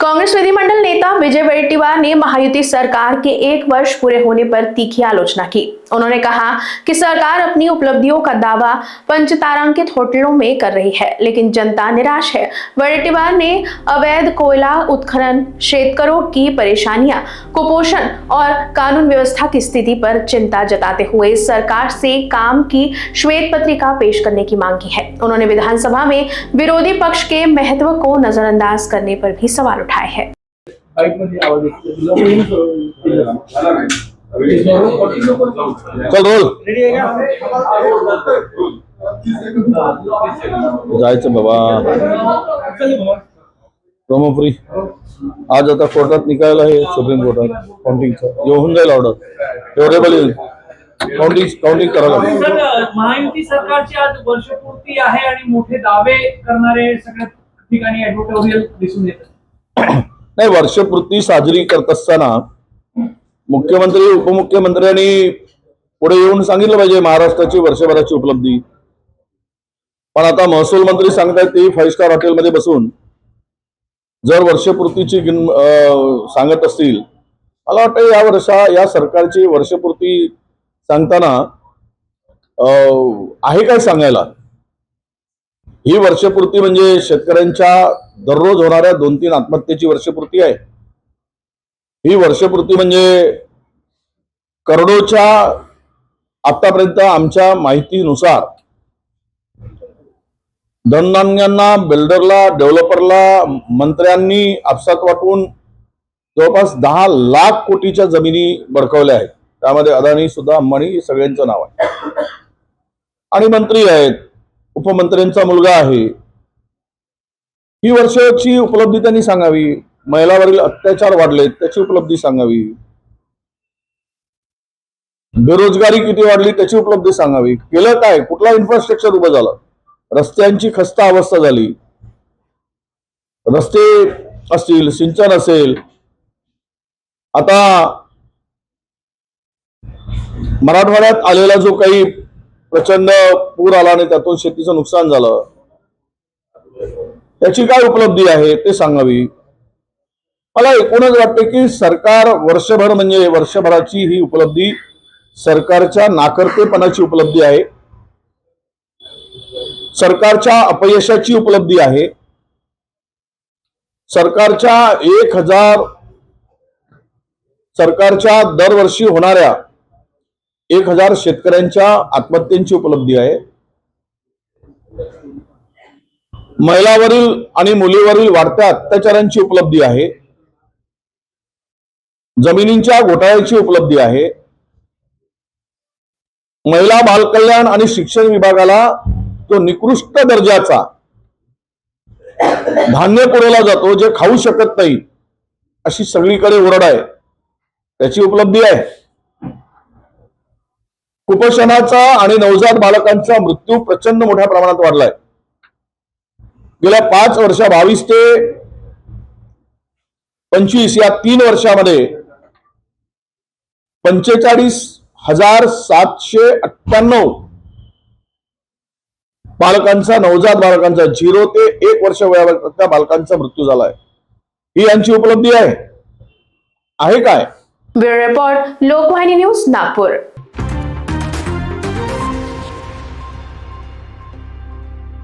कांग्रेस विधिमंडल नेता विजय वडेट्टीवार ने महायुति सरकार के 1 वर्ष पूरे होने पर तीखी आलोचना की। उन्होंने कहा कि सरकार अपनी उपलब्धियों का दावा पंचतारांकित होटलों में कर रही है, लेकिन जनता निराश है। वडेट्टीवार ने अवैध कोयला उत्खनन, शेतकरों की परेशानियां, कुपोषण और कानून व्यवस्था की स्थिति पर चिंता जताते हुए सरकार से काम की श्वेत पत्रिका पेश करने की मांग की है। उन्होंने विधानसभा में विरोधी पक्ष के महत्व को नजरअंदाज करने पर भी सवाल उठाए हैं। जायचं बाबा ब्रह्मपुरी आज आता कोर्टात निकाल आहे, सुप्रीम कोर्टात काउंटिंगचं होऊन जाईल ऑर्डर फेवरेबल येईल. काउंटिंग करावं लागेल. महायुती सरकारची आज वर्षपूर्ती आहे आणि मोठे दावे करणारे सगळ्या ठिकाणी एडिटोरियल दिसून येतात. नाही, वर्षपूर्ती साजरी करत असताना मुख्यमंत्री उपमुख्यमंत्र्यांनी पुढे येऊन सांगितलं पाहिजे महाराष्ट्राची वर्षभराची उपलब्धी. पण आता महसूल मंत्री सांगतायत ते 5 स्टार हॉटेलमध्ये बसून जर वर्षपूर्तीची सांगत असतील, मला वाटतं या सरकारची वर्षपूर्ती सांगताना आहे काय सांगायला. ही वर्षपूर्ती म्हणजे शेतकऱ्यांच्या दररोज होणाऱ्या 2-3 आत्महत्येची वर्षपूर्ती आहे. ही वर्षपूर्ती म्हणजे करोडोच्या आतापर्यंत आमच्या माहितीनुसार धननाण्यांना, बिल्डरला, डेव्हलपरला मंत्र्यांनी आपसात वाटून जवळपास 10 लाख कोटीच्या जमिनी बळकावल्या आहेत. त्यामध्ये अदानी सुद्धा, अंबानी सगळ्यांचं नाव आहे आणि मंत्री आहेत, उपमंत्र्यांचा मुलगा आहे. ही वर्षाची उपलब्धी त्यांनी सांगावी. महिलांवरील अत्याचार वाढलेत त्याची उपलब्धी सांगावी. बेरोजगारी किती वाढली त्याची उपलब्धी सांगावी. केलं काय, कुठला इन्फ्रास्ट्रक्चर उभं झालं, रस्त्यांची खस्ता अवस्था झाली, रस्ते असतील, सिंचन असेल. आता मराठवाड्यात आलेला जो काही प्रचंड पूर आला आणि त्यातून शेतीचं नुकसान झालं, त्याची काय उपलब्धी आहे ते सांगावी. मला एकूणच वाटते की सरकार वर्षभर म्हणजे वर्षभराची ही उपलब्धी सरकारच्या नाकर्तेपणाची उपलब्धी आहे, सरकारच्या अपयशाची उपलब्धी आहे. सरकारच्या दरवर्षी होणाऱ्या 1000 शेतकऱ्यांच्या आत्महत्यांची उपलब्धी आहे. महिलांवरील आणि मुलीवरील वाढत्या अत्याचारांची उपलब्धी आहे. जमिनींच्या घोटाळ्याची उपलब्धी आहे. महिला बालकल्याण आणि शिक्षण विभागाला तो निकृष्ट दर्जाचा धान्य पुरवला जातो जे खाऊ शकत नाही अशी सगळीकडे ओरड आहे, त्याची उपलब्धी आहे. कुपोषणाचा आणि नवजात बालकांचा मृत्यू प्रचंड मोठ्या प्रमाणात वाढलाय. गेल्या 5 वर्ष 22 ते 25 या 3 वर्षामध्ये 45,798 बालकांचा, नवजात बालकांचा 0 ते 1 वर्ष वयाच्या बालकांचा मृत्यू झालाय. ही यांची उपलब्धी आहे काय? Bureau report, Lokvahini news, Nagpur.